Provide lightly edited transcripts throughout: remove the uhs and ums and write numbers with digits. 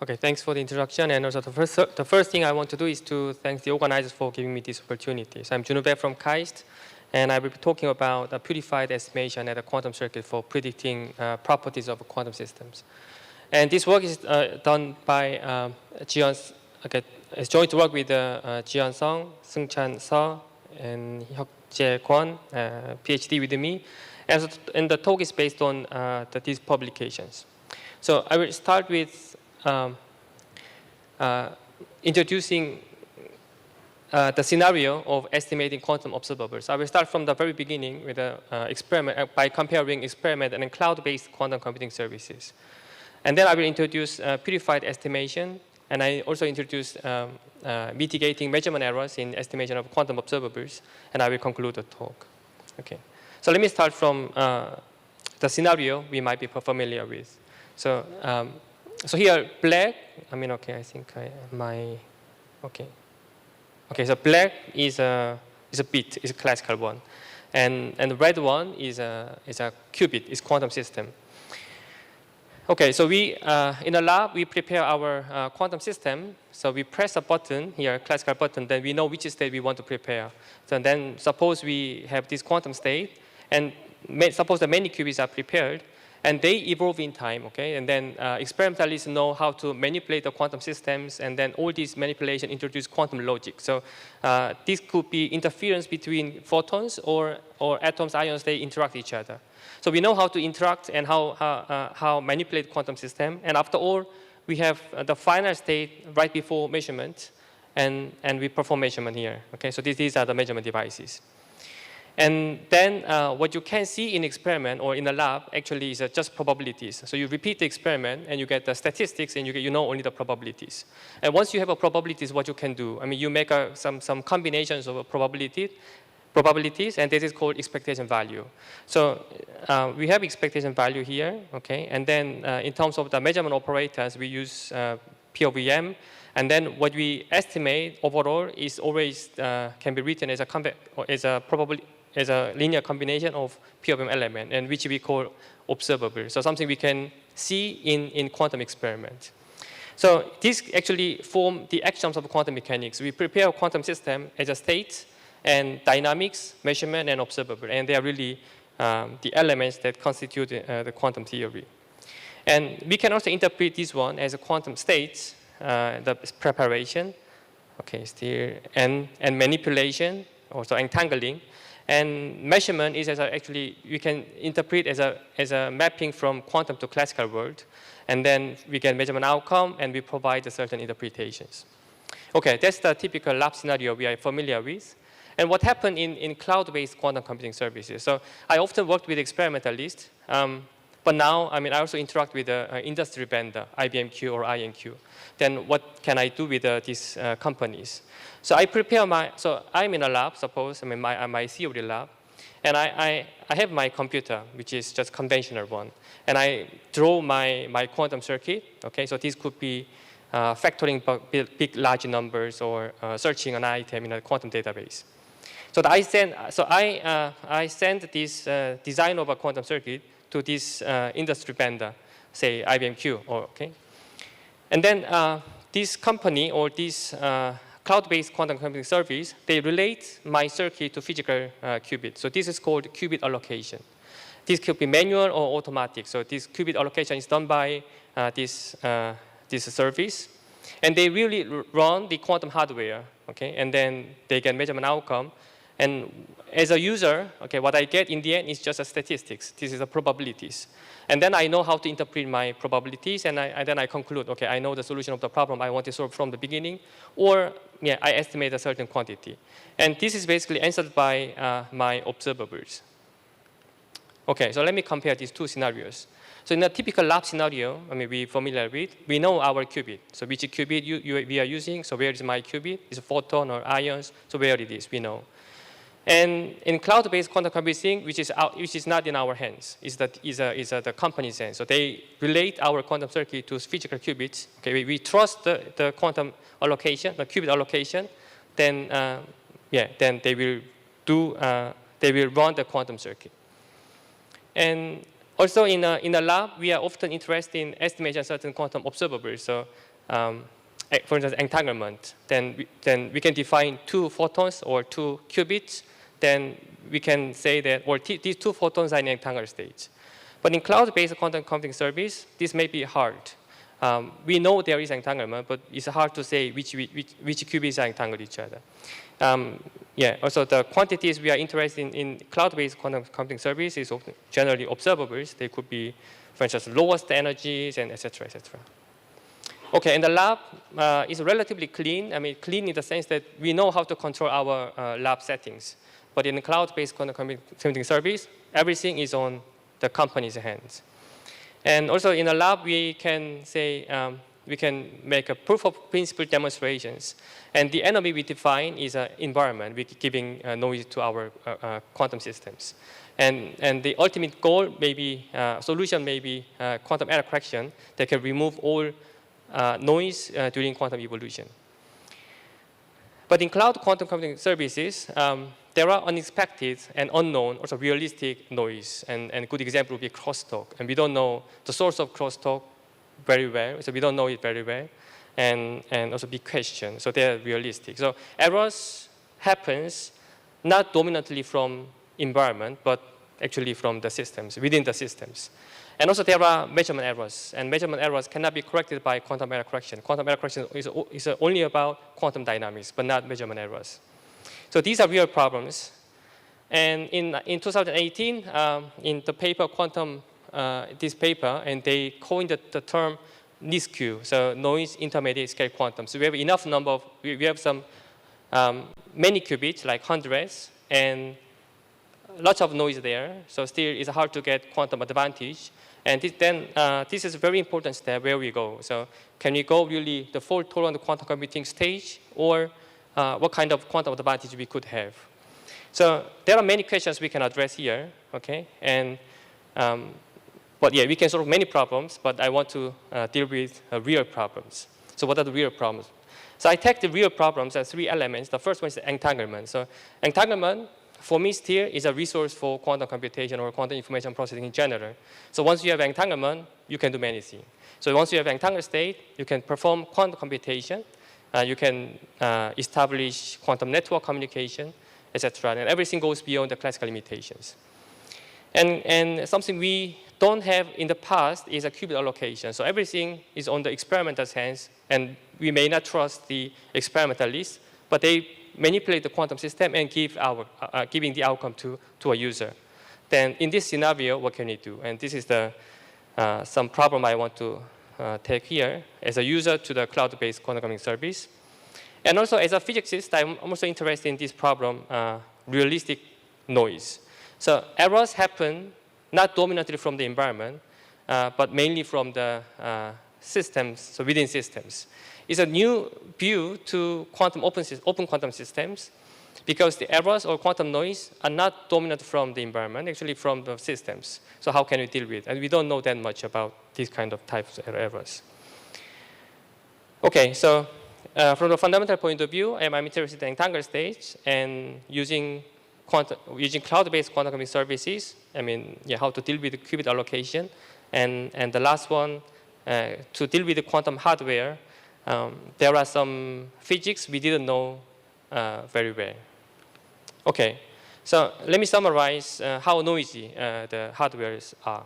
Okay, thanks for the introduction. And also the first thing I want to do is to thank the organizers for giving me this opportunity. So I'm Joonwoo Bae from KAIST, and I will be talking about a purified estimation at a quantum circuit for predicting properties of quantum systems. And this work is done by it's joint work with Jian Song, Seung-chan Seo, and Hyuk-jae Kwon, PhD with me. And the talk is based on these publications. So I will start with introducing the scenario of estimating quantum observables. I will start from the very beginning with an experiment by comparing experiment and cloud-based quantum computing services. And then I will introduce purified estimation, and I also introduce mitigating measurement errors in estimation of quantum observables, and I will conclude the talk. Okay. So let me start from the scenario we might be familiar with. So here, black, I think so black is a bit, is a classical one. And the red one is a qubit, is quantum system. Okay, so we, in the lab, we prepare our quantum system. So we press a button here, classical button, then we know which state we want to prepare. So then suppose we have this quantum state, and suppose the many qubits are prepared, and they evolve in time, okay? And then experimentalists know how to manipulate the quantum systems, and then all these manipulation introduce quantum logic. So this could be interference between photons or atoms, ions, they interact each other. So we know how to interact and how manipulate quantum system. And after all, we have the final state right before measurement, and we perform measurement here, okay? So these are the measurement devices. And then what you can see in experiment or in the lab actually is just probabilities. So you repeat the experiment and you get the statistics and you know only the probabilities. And once you have a probabilities, what you can do, you make some combinations of probabilities, and this is called expectation value. So we have expectation value here, okay? And then in terms of the measurement operators, we use P over M. And then what we estimate overall is always can be written as a linear combination of P of M element, and which we call observable. So something we can see in quantum experiment. So this actually form the axioms of quantum mechanics. We prepare a quantum system as a state and dynamics, measurement, and observable. And they are really the elements that constitute the quantum theory. And we can also interpret this one as a quantum states, the preparation, okay, still, and manipulation, also entangling. And measurement is actually, we can interpret as a mapping from quantum to classical world. And then we get measurement outcome, and we provide certain interpretations. Okay, that's the typical lab scenario we are familiar with. And what happened in cloud-based quantum computing services? So I often worked with experimentalists, but now, I also interact with the industry vendor, IBM-Q or INQ. Then what can I do with these companies? So I prepare so I'm in a lab, suppose, my theory lab, and I have my computer, which is just conventional one. And I draw my quantum circuit, okay? So this could be factoring big, large numbers or searching an item in a quantum database. So I send this design of a quantum circuit to this industry vendor, say IBM-Q, okay? And then this company or this cloud-based quantum computing service, they relate my circuit to physical qubit. So this is called qubit allocation. This could be manual or automatic. So this qubit allocation is done by this service. And they really run the quantum hardware, okay? And then they get measurement outcome. And as a user, okay, what I get in the end is just a statistics. This is the probabilities. And then I know how to interpret my probabilities, and then I conclude, okay, I know the solution of the problem I want to solve from the beginning, or yeah, I estimate a certain quantity. And this is basically answered by my observables. Okay, so let me compare these two scenarios. So in a typical lab scenario, we're familiar with, we know our qubit. So which qubit we are using, so where is my qubit? Is it photon or ions? So where it is, we know. And in cloud-based quantum computing, which is not in our hands, is the company's hands. So they relate our quantum circuit to physical qubits. Okay, we trust the quantum allocation, the qubit allocation. Then, then they will run the quantum circuit. And Also, in a lab, we are often interested in estimating certain quantum observables. So, for instance, entanglement. Then we can define 2 photons or 2 qubits. Then we can say that, well, these 2 photons are in entangled state. But in cloud-based quantum computing service, this may be hard. We know there is entanglement, but it's hard to say which qubits are entangled each other. Also the quantities we are interested in cloud-based quantum computing service is generally observables. They could be, for instance, lowest energies and et cetera, et cetera. Okay, and the lab is relatively clean. I mean, clean in the sense that we know how to control our lab settings. But in the cloud-based quantum computing service, everything is on the company's hands. And also in a lab, we can say, we can make a proof of principle demonstrations. And the enemy we define is an environment. We're giving noise to our quantum systems. And the ultimate goal may be, solution may be quantum error correction that can remove all noise during quantum evolution. But in cloud quantum computing services, there are unexpected and unknown, also realistic noise. And a good example would be crosstalk. And we don't know the source of crosstalk very well, so we don't know it very well. And also big question, so they're realistic. So errors happens not dominantly from environment, but actually from the systems, within the systems. And also there are measurement errors, and measurement errors cannot be corrected by quantum error correction. Quantum error correction is only about quantum dynamics, but not measurement errors. So these are real problems. And in 2018, in the paper quantum, this paper, and they coined the term NISQ, so noise intermediate scale quantum. So we have enough number of, we have some many qubits, like hundreds, and lots of noise there. So still it's hard to get quantum advantage. And this is a very important step where we go. So can we go really the fault tolerant quantum computing stage, or what kind of quantum advantage we could have? So there are many questions we can address here, okay? And but yeah, we can solve many problems, but I want to deal with real problems. So what are the real problems? So I take the real problems as 3 elements. The first one is entanglement. So entanglement, for me, still is a resource for quantum computation or quantum information processing in general. So once you have entanglement, you can do many things. So once you have entangled state, you can perform quantum computation. You can establish quantum network communication, etc. And everything goes beyond the classical limitations. And something we don't have in the past is a qubit allocation. So everything is on the experimental's hands, and we may not trust the experimentalists, but they manipulate the quantum system and giving the outcome to a user. Then in this scenario, what can we do? And this is some problem I want to take here as a user to the cloud-based quantum computing service. And also as a physicist, I'm also interested in this problem, realistic noise. So errors happen not dominantly from the environment, but mainly from the systems, so within systems. It's a new view to open quantum systems, because the errors or quantum noise are not dominant from the environment, actually from the systems. So how can we deal with it? And we don't know that much about these kind of types of errors. Okay, so from the fundamental point of view, I'm interested in entangled states and using cloud-based quantum computing services. I mean, yeah, how to deal with the qubit allocation. And the last one, to deal with the quantum hardware, there are some physics we didn't know very well. Okay, so let me summarize how noisy the hardwares are.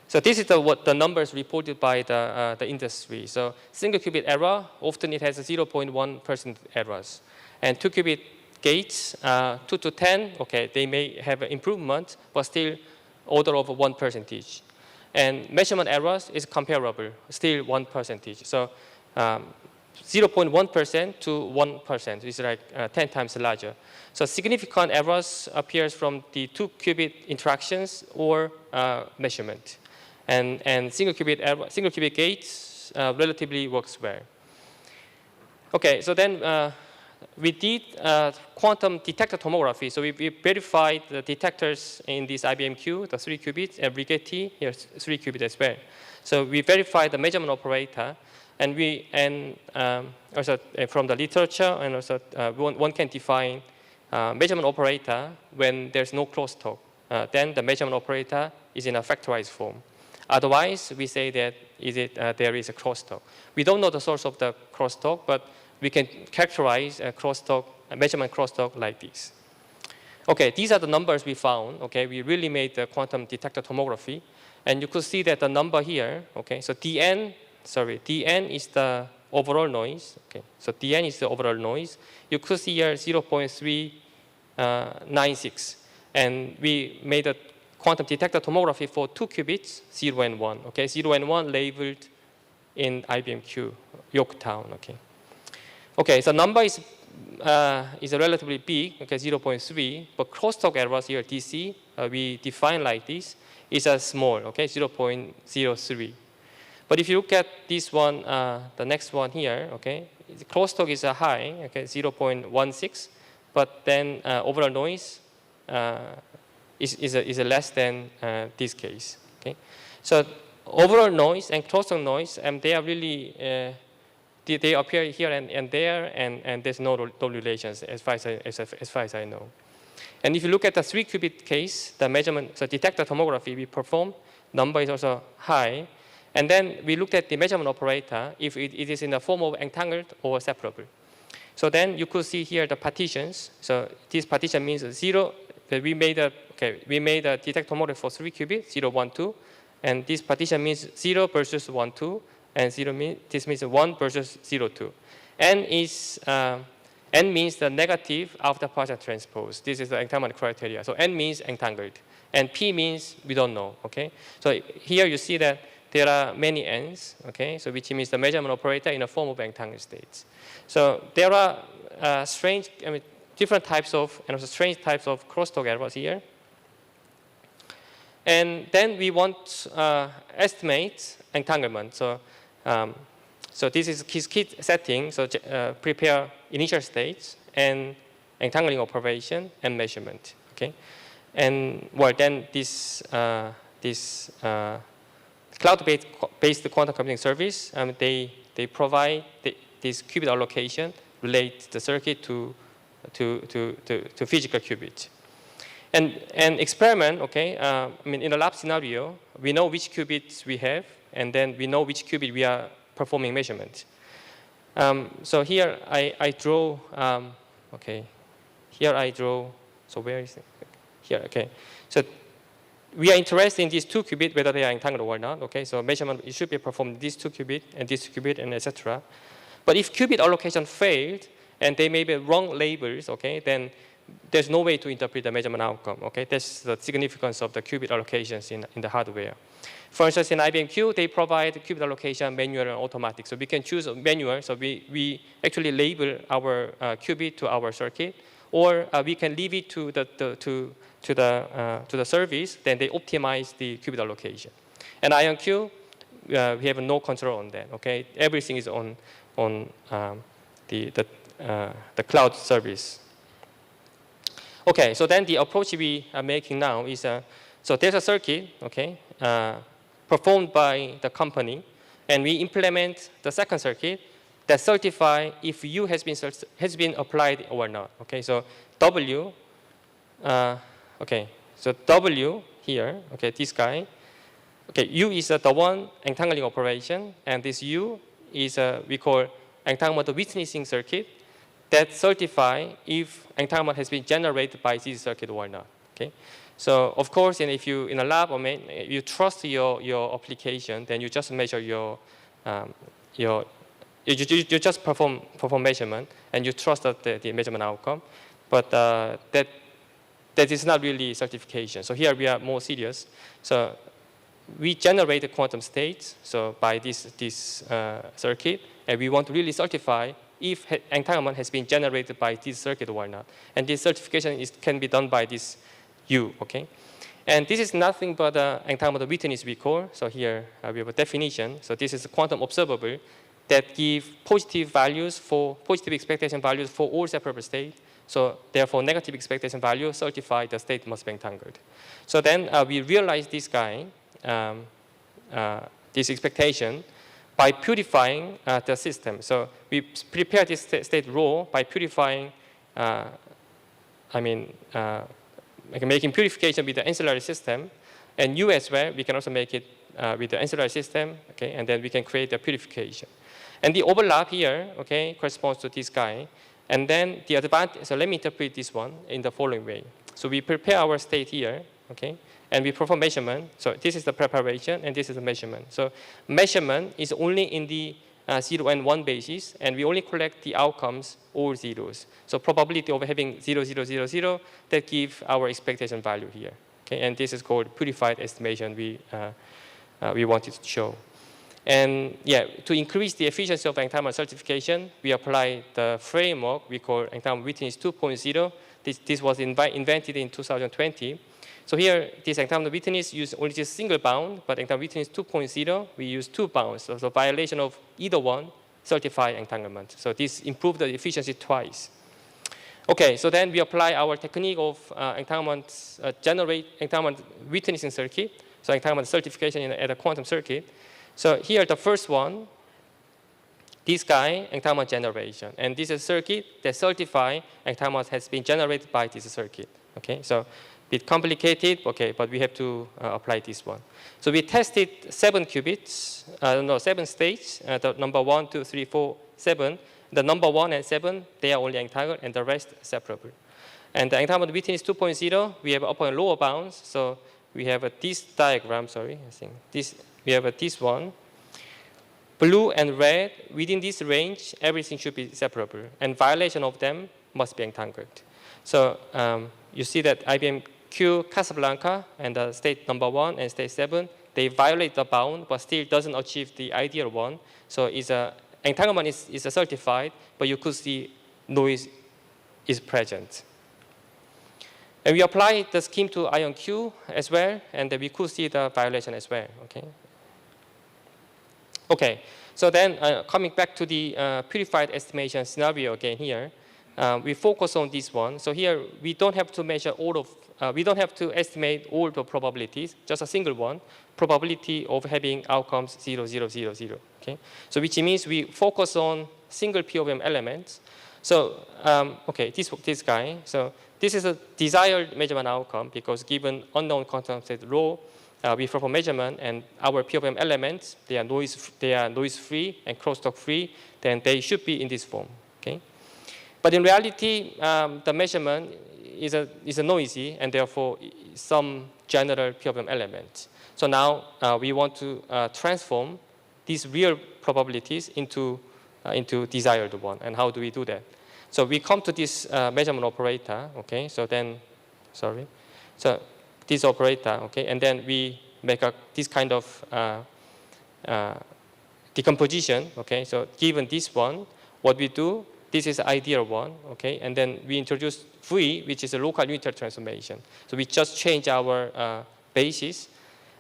So this is what the numbers reported by the industry. So single qubit error, often it has a 0.1% errors. And 2 qubit gates, 2 to 10, okay, they may have an improvement, but still order of 1%. And measurement errors is comparable, still 1%. So 0.1% to 1% is like 10 times larger. So significant errors appears from the 2 qubit interactions or measurement. And single qubit gates relatively works well. Okay, so then we did quantum detector tomography. So we verified the detectors in this IBM-Q, the 3 qubits, and Rigetti, here 3 qubits as well. So we verified the measurement operator, and also from the literature, and also one can define measurement operator when there's no crosstalk. Then the measurement operator is in a factorized form. Otherwise, we say that there is a crosstalk. We don't know the source of the crosstalk, but we can characterize a crosstalk, a measurement crosstalk like this. Okay, these are the numbers we found. Okay, we really made the quantum detector tomography, and you could see that the number here. Okay, so dn is the overall noise. Okay, so dn is the overall noise. You could see here 0.396, and we made a quantum detector tomography for 2 qubits, 0 and 1. Okay, 0 and 1 labeled in IBMQ, Yorktown. Okay, so number is relatively big, okay, 0.3, but crosstalk errors here, DC, we define like this, is a small, okay, 0.03. But if you look at this one, the next one here, okay, the crosstalk is a high, okay, 0.16, but then overall noise is less than this case, okay. So overall noise and crosstalk noise, they are really they appear here and there, and there's no relations as far as I know. And if you look at the 3-qubit case, the measurement, so detector tomography we perform, number is also high. And then we looked at the measurement operator, if it is in the form of entangled or separable. So then you could see here the partitions. So this partition means 0. We made a detector tomography for 3 qubits, 0, 1, 2. And this partition means 0 versus 1, 2. And this means 1 versus 0, 2. N means the negative after partial transpose. This is the entanglement criteria. So N means entangled. And P means we don't know, okay? So here you see that there are many N's, okay? So which means the measurement operator in a form of entangled states. So there are different types of, and also strange types of crosstalk errors here. And then we want to estimate entanglement. So this is KIST setting. So prepare initial states and entangling operation and measurement. Okay, and well then this cloud-based quantum computing service, they provide this qubit allocation, relate the circuit to physical qubit. And experiment, okay, in a lab scenario, we know which qubits we have, and then we know which qubit we are performing measurement. So here I draw, here I draw, so where is it? Here, okay. So we are interested in these 2 qubits, whether they are entangled or not, okay? So measurement, it should be performed these 2 qubits and this qubit and etc. But if qubit allocation failed, and they may be wrong labels, okay, then there's no way to interpret the measurement outcome, okay? That's the significance of the qubit allocations in the hardware. For instance, in IBMQ, they provide qubit allocation manual and automatic. So we can choose manual, so we actually label our qubit to our circuit, or we can leave it to the service, then they optimize the qubit allocation. And IonQ, we have no control on that, okay? Everything is on the cloud service. Okay, so then the approach we are making now is, so there's a circuit, okay, performed by the company, and we implement the second circuit that certify if U has been applied or not. Okay, so W, so W here, okay, this guy, okay, U is the one entangling operation, and this U is we call entanglement witnessing circuit that certify if entanglement has been generated by this circuit or not. Okay, so of course, and if you in a lab or you trust your application, then you just measure you just perform measurement and you trust the measurement outcome, but that is not really certification. So here we are more serious. So we generate the quantum states, so by this circuit, and we want to really certify if entanglement has been generated by this circuit or not. And this certification can be done by this U, okay? And this is nothing but entanglement witness we call. So here we have a definition. So this is a quantum observable that give positive expectation values for all separable states. So therefore, negative expectation value certify the state must be entangled. So then we realize this guy, this expectation, by purifying the system. So we prepare this state raw by purifying making purification with the ancillary system, and U as well, we can also make it with the ancillary system, okay, and then we can create the purification. And the overlap here, okay, corresponds to this guy. And then the advantage, so let me interpret this one in the following way. So we prepare our state here, okay, and we perform measurement. So this is the preparation, and this is the measurement. So measurement is only in the 0 and 1 basis, and we only collect the outcomes, all zeros. So probability of having 0, 0, 0, 0, that give our expectation value here. Okay, and this is called purified estimation we wanted to show. And yeah, to increase the efficiency of entanglement certification, we apply the framework we call entanglement witness 2.0. This was invented in 2020. So here, this entanglement witness use only just single bound, but entanglement witness 2.0, we use 2 bounds. So the violation of either one certify entanglement. So this improved the efficiency twice. Okay, so then we apply our technique of generate entanglement witnessing circuit, so entanglement certification at a quantum circuit. So here, the first one, this guy, entanglement generation. And this is a circuit that certify entanglement has been generated by this circuit. Okay, so a bit complicated, okay, but we have to apply this one. So we tested 7 qubits, 7 states, the number 1, 2, 3, 4, 7. The number 1 and 7, they are only entangled, and the rest separable. And the entanglement witness 2.0, we have upper and lower bounds. So we have this diagram, sorry, I think this. We have this one. Blue and red, within this range, everything should be separable. And violation of them must be entangled. So you see that IBM Q Casablanca and the state number 1 and state 7, they violate the bound, but still doesn't achieve the ideal one. So entanglement is certified, but you could see noise is present. And we apply the scheme to ion Q as well, and we could see the violation as well. Okay, so then coming back to the purified estimation scenario again here, we focus on this one. So here we don't have to measure all of, we don't have to estimate all the probabilities, just a single one, probability of having outcomes 0, 0, 0, 0. Okay, so which means we focus on single POM elements. So okay, this guy. So this is a desired measurement outcome because given unknown quantum state rho, we perform measurement, and our POM elements, they are noise-free and crosstalk-free, then they should be in this form. Okay? But in reality, the measurement is a noisy, and therefore some general POM elements. So now we want to transform these real probabilities into desired one. And how do we do that? So we come to this measurement operator. Okay. So then, sorry. So this operator, okay, and then we make this kind of decomposition, okay. So given this one, what we do, this is the ideal one, okay, and then we introduce V, which is a local unitary transformation. So we just change our basis,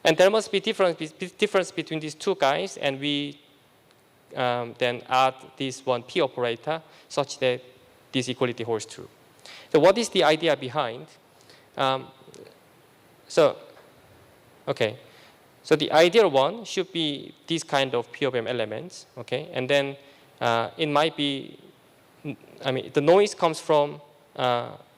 and there must be difference between these two guys, and we then add this one P operator such that this equality holds true. So what is the idea behind? So the ideal one should be this kind of POM elements, okay? And then it might be, the noise comes from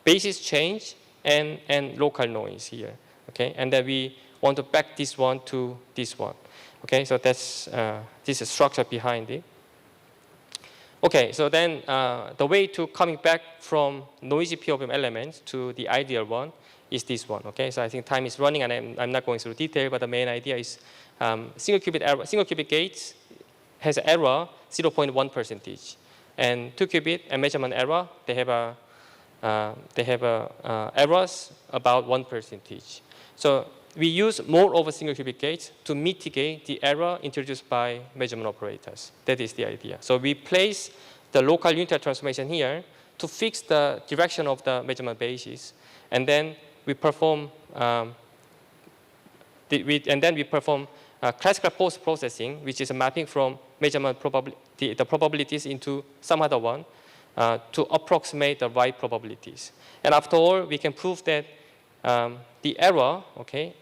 basis change and local noise here, okay? And then we want to back this one to this one, okay? So that's this is structure behind it. Okay, so then the way to coming back from noisy POM elements to the ideal one is this one, okay? So I think time is running, and I'm not going through detail, but the main idea is single qubit gates has error 0.1%, and 2-qubit and measurement error, they have errors about 1%. So we use more over single qubit gates to mitigate the error introduced by measurement operators. That is the idea. So we place the local unitary transformation here to fix the direction of the measurement basis, and then we perform classical post-processing, which is a mapping from measurement the probabilities into some other one to approximate the right probabilities. And after all, we can prove that the error, okay,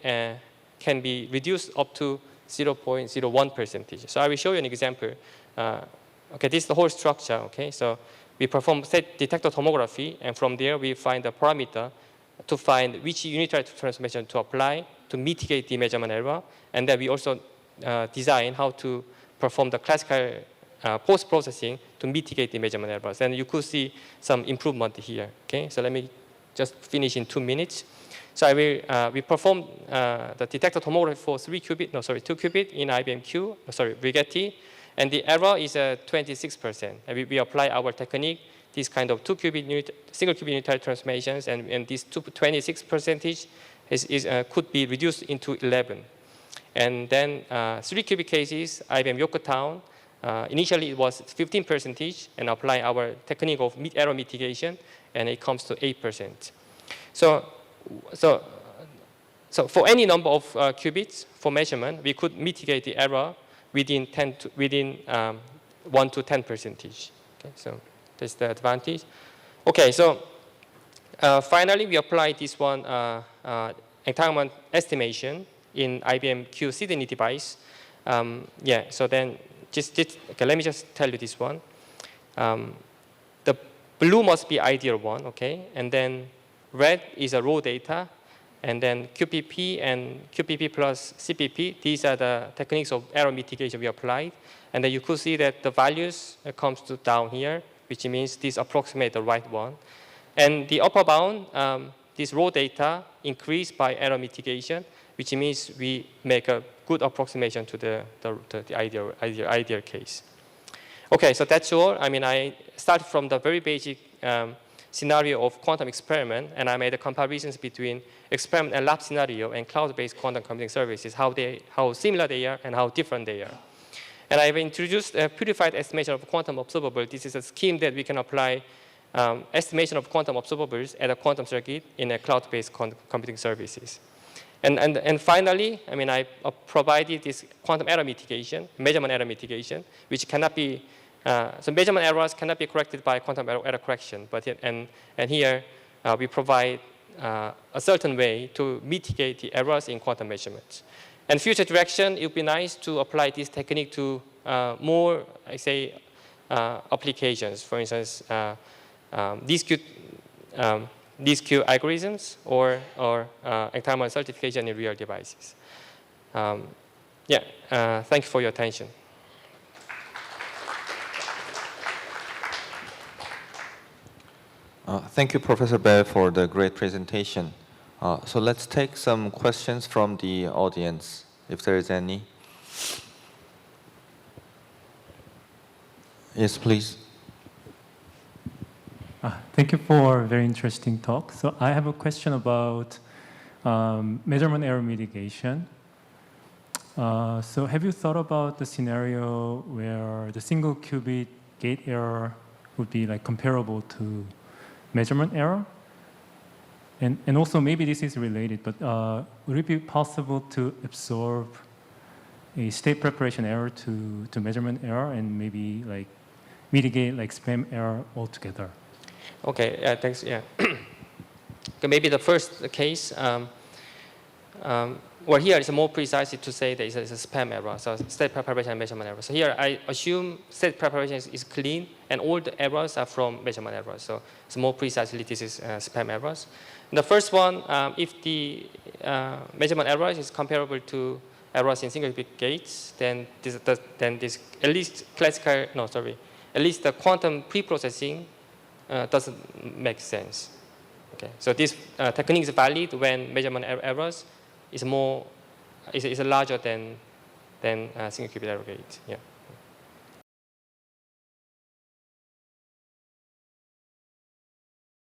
can be reduced up to 0.01%. So I will show you an example. Okay, this is the whole structure. Okay, so we perform state detector tomography, and from there we find the parameter to find which unitary transformation to apply to mitigate the measurement error. And then we also design how to perform the classical post-processing to mitigate the measurement errors. And you could see some improvement here. Okay, so let me just finish in 2 minutes. So we performed the detector tomography for 2 qubit in IBM Q, Rigetti, and the error is 26%. And we apply our technique, this kind of 2 qubit single qubit unitary transformations, and this 26% could be reduced into 11. And then 3 qubit cases, IBM Yorktown, initially it was 15%, and apply our technique of error mitigation, and it comes to 8%. So for any number of qubits for measurement, we could mitigate the error within 1 to 10%. Okay, so that's the advantage. Okay, so finally we apply this one entanglement estimation in IBM Q Sydney device. So then okay, let me just tell you this one. The blue must be ideal one, okay, and then red is a raw data, and then QPP and QPP plus CPP, these are the techniques of error mitigation we applied. And then you could see that the values comes to down here, which means this approximate the right one. And the upper bound, this raw data increased by error mitigation, which means we make a good approximation to the ideal case. Okay, so that's all. I mean, I start from the very basic scenario of quantum experiment, and I made the comparisons between experiment and lab scenario and cloud-based quantum computing services, how similar they are and how different they are. And I've introduced a purified estimation of quantum observable. This is a scheme that we can apply estimation of quantum observables at a quantum circuit in a cloud-based computing services. And finally, I mean, I provided this quantum error mitigation, measurement error mitigation, which cannot be, so measurement errors cannot be corrected by quantum error correction. But here we provide a certain way to mitigate the errors in quantum measurements. And future direction, it would be nice to apply this technique to more, I say, applications. For instance, these Q algorithms or entanglement certification in real devices. Thank you for your attention. Thank you, Professor Bae, for the great presentation. So let's take some questions from the audience, if there is any. Yes, please. Thank you for a very interesting talk. So I have a question about measurement error mitigation. So have you thought about the scenario where the single qubit gate error would be like comparable to measurement error? And also maybe this is related, but would it be possible to absorb a state preparation error to measurement error and maybe like mitigate like spam error altogether? Okay, thanks. Yeah. Okay, maybe the first case. Well, here it's more precise to say that it's a spam error, so state preparation and measurement error. So here I assume state preparation is clean, and all the errors are from measurement errors. So more precisely, this is spam errors. And the first one, if the measurement error is comparable to errors in single bit gates, then this at least the quantum pre-processing doesn't make sense. Okay, so this technique is valid when measurement errors is larger than single qubit error gate. Yeah.